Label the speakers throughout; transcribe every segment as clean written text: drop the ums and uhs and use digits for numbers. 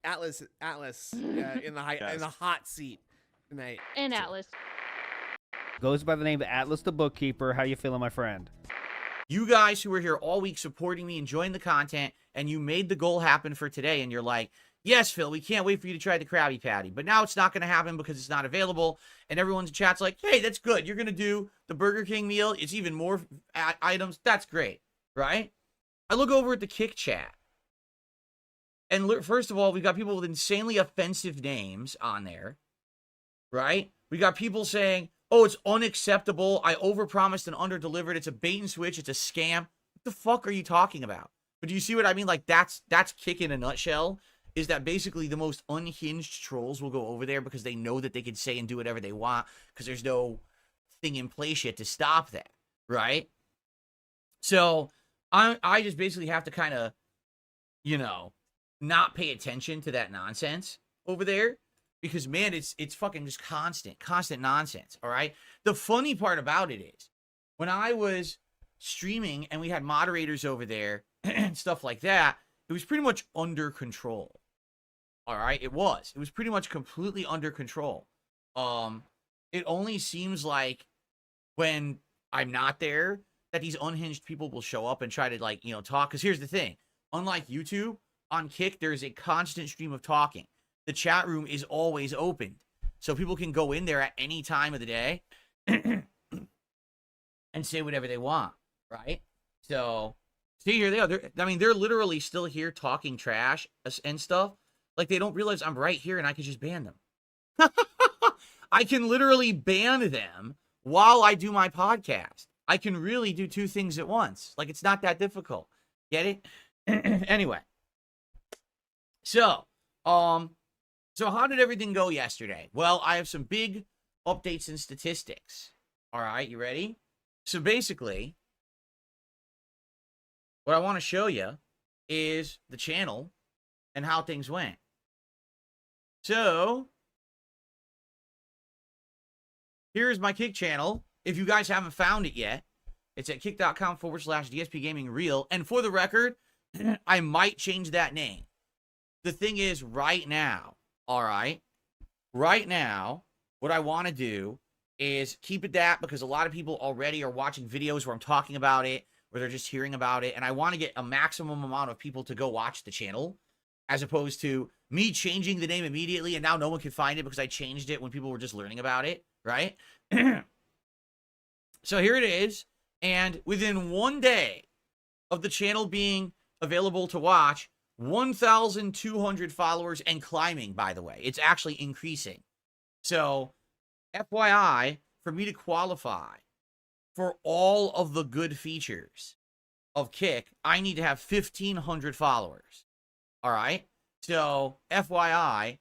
Speaker 1: Atlas in the hot seat tonight.
Speaker 2: And Atlas.
Speaker 3: Goes by the name of Atlas the Bookkeeper. How you feeling, my friend?
Speaker 4: You guys who were here all week supporting me, enjoying the content, and you made the goal happen for today, and you're like, yes, Phil, we can't wait for you to try the Krabby Patty. But now it's not going to happen because it's not available. And everyone's in chat's like, hey, that's good. You're going to do the Burger King meal. It's even more items. That's great, right? I look over at the Kick chat. And first of all, we got people with insanely offensive names on there, right? We got people saying, oh, it's unacceptable. I overpromised and underdelivered. It's a bait and switch. It's a scam. What the fuck are you talking about? But do you see what I mean? Like, that's Kick in a nutshell. Is that basically the most unhinged trolls will go over there because they know that they can say and do whatever they want because there's no thing in place yet to stop that, right? So I just basically have to kind of, you know, not pay attention to that nonsense over there because, man, it's fucking just constant nonsense, all right? The funny part about it is when I was streaming and we had moderators over there and stuff like that, it was pretty much under control. All right, it was pretty much completely under control. It only seems like when I'm not there that these unhinged people will show up and try to, like, you know, talk. Because here's the thing. Unlike YouTube, on Kick, there's a constant stream of talking. The chat room is always open. So people can go in there at any time of the day and say whatever they want, right? So, see, here they are. They're literally still here talking trash and stuff. Like, they don't realize I'm right here and I can just ban them. I can literally ban them while I do my podcast. I can really do two things at once. Like, it's not that difficult. Get it? Anyway. So how did everything go yesterday? Well, I have some big updates and statistics. All right, you ready? So basically, what I want to show you is the channel and how things went. So, here's my Kick channel. If you guys haven't found it yet, it's at kick.com/DSP Gaming Real. And for the record, I might change that name. The thing is, right now, all right, right now, what I want to do is keep it that because a lot of people already are watching videos where I'm talking about it, where they're just hearing about it. And I want to get a maximum amount of people to go watch the channel, as opposed to me changing the name immediately and now no one can find it because I changed it when people were just learning about it, right? So here it is. And within 1 day of the channel being available to watch, 1,200 followers and climbing, by the way. It's actually increasing. So, FYI, for me to qualify for all of the good features of Kick, I need to have 1,500 followers. All right? So, FYI,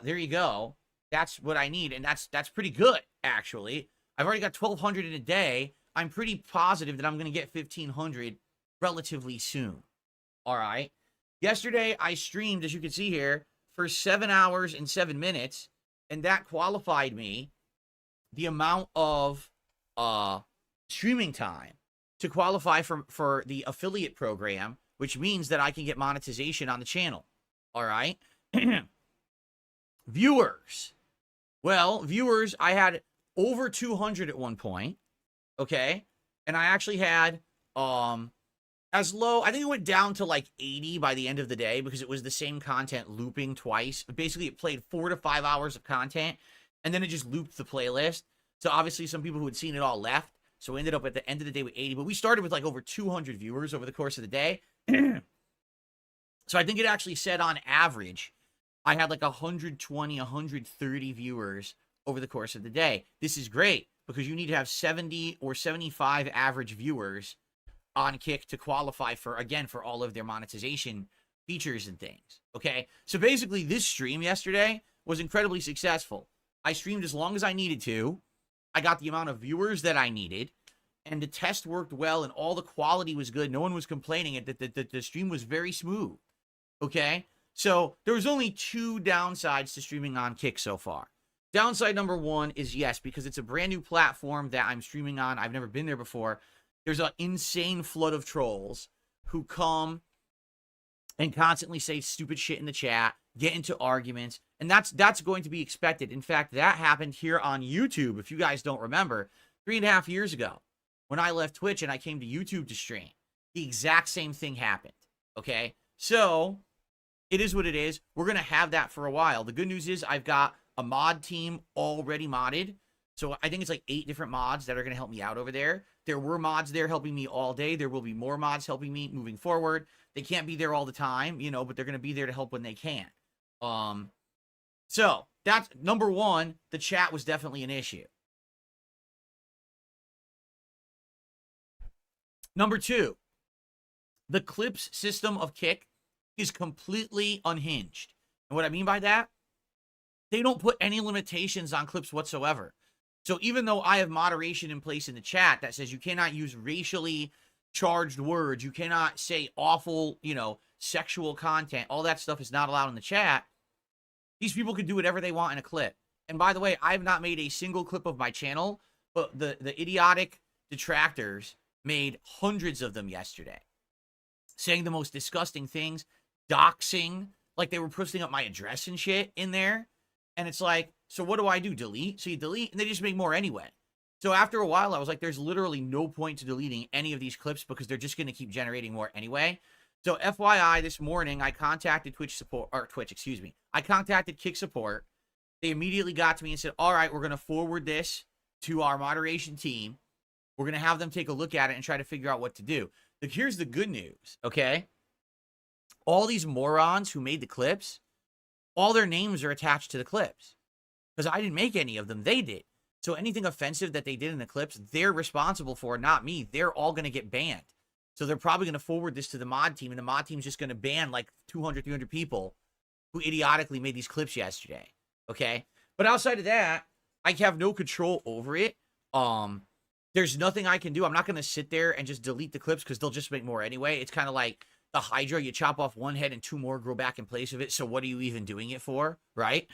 Speaker 4: there you go. That's what I need, and that's pretty good, actually. I've already got 1,200 in a day. I'm pretty positive that I'm going to get 1,500 relatively soon. All right? Yesterday, I streamed, as you can see here, for 7 hours and 7 minutes, and that qualified me the amount of streaming time to qualify for the affiliate program, which means that I can get monetization on the channel. All right? Viewers. Well, viewers, I had over 200 at one point, okay? And I actually had as low, I think it went down to like 80 by the end of the day because it was the same content looping twice. Basically, it played 4 to 5 hours of content, and then it just looped the playlist. So obviously, some people who had seen it all left. So we ended up at the end of the day with 80. But we started with like over 200 viewers over the course of the day. So I think it actually said on average, I had like 120, 130 viewers over the course of the day. This is great because you need to have 70 or 75 average viewers on Kick to qualify for, again, for all of their monetization features and things, okay? So basically, this stream yesterday was incredibly successful. I streamed as long as I needed to. I got the amount of viewers that I needed, and the test worked well, and all the quality was good. No one was complaining. The stream was very smooth, okay? So there was only 2 downsides to streaming on Kick so far. Downside number 1 is, yes, because it's a brand new platform that I'm streaming on. I've never been there before. There's an insane flood of trolls who come and constantly say stupid shit in the chat, get into arguments, and that's going to be expected. In fact, that happened here on YouTube. If you guys don't remember, 3.5 years ago, when I left Twitch and I came to YouTube to stream, the exact same thing happened. Okay, so it is what it is. We're gonna have that for a while. The good news is I've got a mod team already modded. So I think it's like 8 different mods that are going to help me out over there. There were mods there helping me all day. There will be more mods helping me moving forward. They can't be there all the time, you know, but they're going to be there to help when they can. So that's number one. The chat was definitely an issue. Number two, the clips system of Kick is completely unhinged. And what I mean by that, they don't put any limitations on clips whatsoever. So even though I have moderation in place in the chat that says you cannot use racially charged words, you cannot say awful, you know, sexual content, all that stuff is not allowed in the chat, these people can do whatever they want in a clip. And by the way, I have not made a single clip of my channel, but the idiotic detractors made hundreds of them yesterday, saying the most disgusting things, doxing, like they were posting up my address and shit in there. And it's like, so what do I do? Delete? So you delete, and they just make more anyway. So after a while, I was like, there's literally no point to deleting any of these clips because they're just going to keep generating more anyway. So FYI, this morning, I contacted I contacted Kick support. They immediately got to me and said, all right, we're going to forward this to our moderation team. We're going to have them take a look at it and try to figure out what to do. But here's the good news, okay? All these morons who made the clips, all their names are attached to the clips. Because I didn't make any of them. They did. So anything offensive that they did in the clips, they're responsible for, not me. They're all going to get banned. So they're probably going to forward this to the mod team, and the mod team's just going to ban like 200, 300 people who idiotically made these clips yesterday. Okay? But outside of that, I have no control over it. There's nothing I can do. I'm not going to sit there and just delete the clips because they'll just make more anyway. It's kind of like the Hydra. You chop off one head and 2 more grow back in place of it. So what are you even doing it for? Right?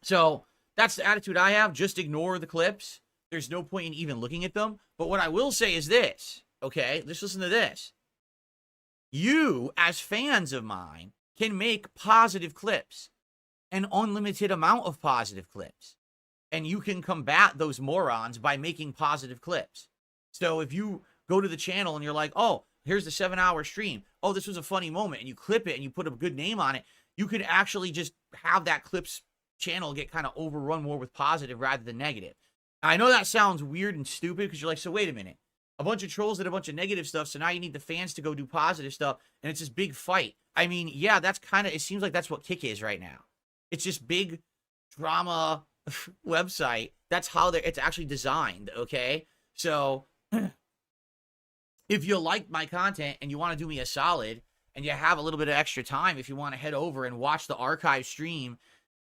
Speaker 4: So that's the attitude I have. Just ignore the clips. There's no point in even looking at them. But what I will say is this, okay? Just listen to this. You, as fans of mine, can make positive clips, an unlimited amount of positive clips. And you can combat those morons by making positive clips. So if you go to the channel and you're like, oh, here's the 7-hour stream. Oh, this was a funny moment. And you clip it and you put a good name on it. You could actually just have that clips channel get kind of overrun more with positive rather than negative. I know that sounds weird and stupid because you're like, so wait a minute. A bunch of trolls did a bunch of negative stuff, so now you need the fans to go do positive stuff, and it's this big fight. I mean, yeah, that's kind of, it seems like that's what Kick is right now. It's just big drama website. That's how it's actually designed, okay? So if you like my content and you want to do me a solid and you have a little bit of extra time, if you want to head over and watch the archive stream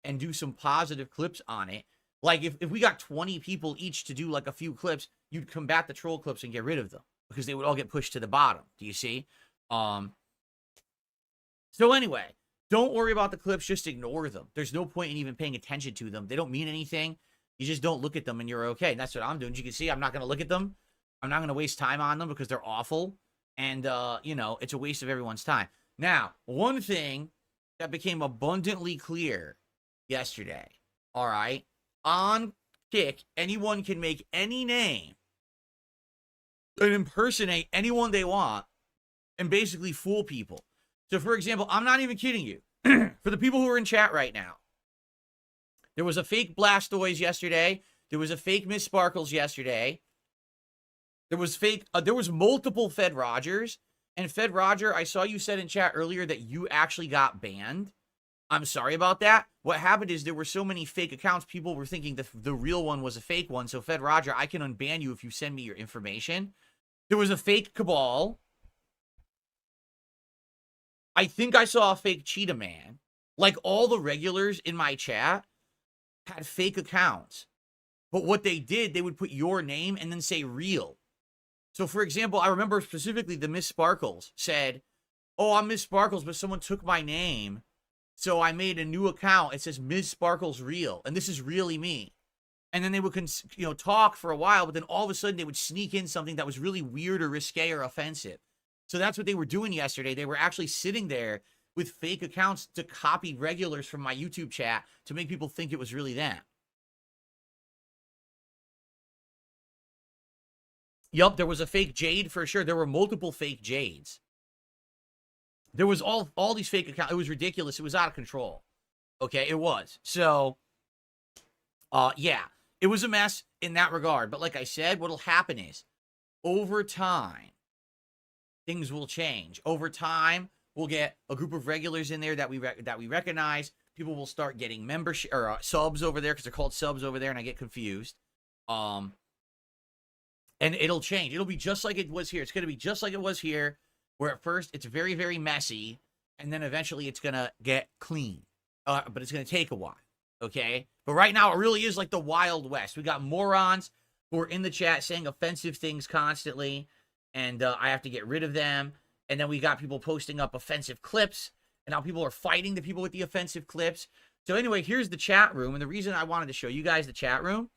Speaker 4: and do some positive clips on it. Like, if we got 20 people each to do, like, a few clips, you'd combat the troll clips and get rid of them. Because they would all get pushed to the bottom. Do you see? So anyway, don't worry about the clips. Just ignore them. There's no point in even paying attention to them. They don't mean anything. You just don't look at them and you're okay. And that's what I'm doing. As you can see, I'm not going to look at them. I'm not going to waste time on them because they're awful. And, you know, it's a waste of everyone's time. Now, one thing that became abundantly clear yesterday, all right, on Kick, anyone can make any name and impersonate anyone they want and basically fool people. So, for example, I'm not even kidding you. For the people who are in chat right now, there was a fake Blastoise yesterday. There was a fake Miss Sparkles yesterday. There was multiple Fed Rogers. And Fed Roger, I saw you said in chat earlier that you actually got banned. I'm sorry about that. What happened is there were so many fake accounts, people were thinking the real one was a fake one. So Fed Roger, I can unban you if you send me your information. There was a fake Cabal. I think I saw a fake Cheetah Man. Like, all the regulars in my chat had fake accounts. But what they did, they would put your name and then say real. So, for example, I remember specifically the Miss Sparkles said, oh, I'm Miss Sparkles, but someone took my name. So I made a new account. It says Ms. Sparkles Real. And this is really me. And then they would, talk for a while. But then all of a sudden they would sneak in something that was really weird or risque or offensive. So that's what they were doing yesterday. They were actually sitting there with fake accounts to copy regulars from my YouTube chat to make people think it was really them. Yup, there was a fake Jade for sure. There were multiple fake Jades. There was all these fake accounts. It was ridiculous. It was out of control. Okay, it was. So, yeah, it was a mess in that regard. But like I said, what'll happen is, over time, things will change. Over time, we'll get a group of regulars in there that we recognize. People will start getting membership or subs over there because they're called subs over there, and I get confused. And it'll change. It'll be just like it was here. It's going to be just like it was here, where at first it's very, very messy, and then eventually it's going to get clean. But it's going to take a while, okay? But right now, it really is like the Wild West. We got morons who are in the chat saying offensive things constantly, and I have to get rid of them. And then we got people posting up offensive clips, and now people are fighting the people with the offensive clips. So anyway, here's the chat room, and the reason I wanted to show you guys the chat room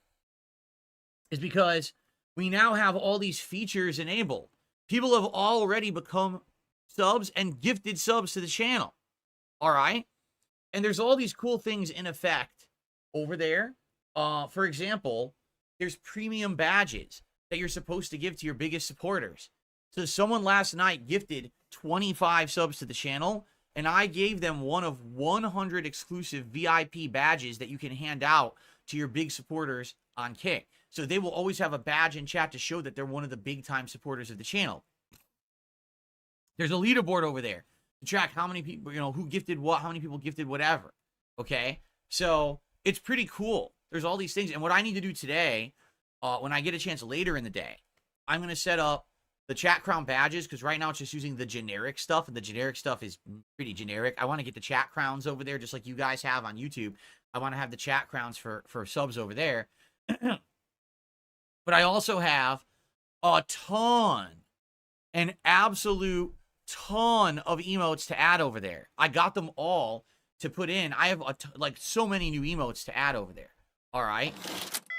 Speaker 4: is because we now have all these features enabled. People have already become subs and gifted subs to the channel. All right? And there's all these cool things in effect over there. For example, there's premium badges that you're supposed to give to your biggest supporters. So someone last night gifted 25 subs to the channel, and I gave them one of 100 exclusive VIP badges that you can hand out to your big supporters on Kick. So they will always have a badge in chat to show that they're one of the big-time supporters of the channel. There's a leaderboard over there to track how many people, who gifted what, how many people gifted whatever, okay? So it's pretty cool. There's all these things. And what I need to do today, when I get a chance later in the day, I'm going to set up the chat crown badges, because right now it's just using the generic stuff, and the generic stuff is pretty generic. I want to get the chat crowns over there, just like you guys have on YouTube. I want to have the chat crowns for subs over there. But I also have a ton, an absolute ton of emotes to add over there. I got them all to put in. I have like so many new emotes to add over there. All right.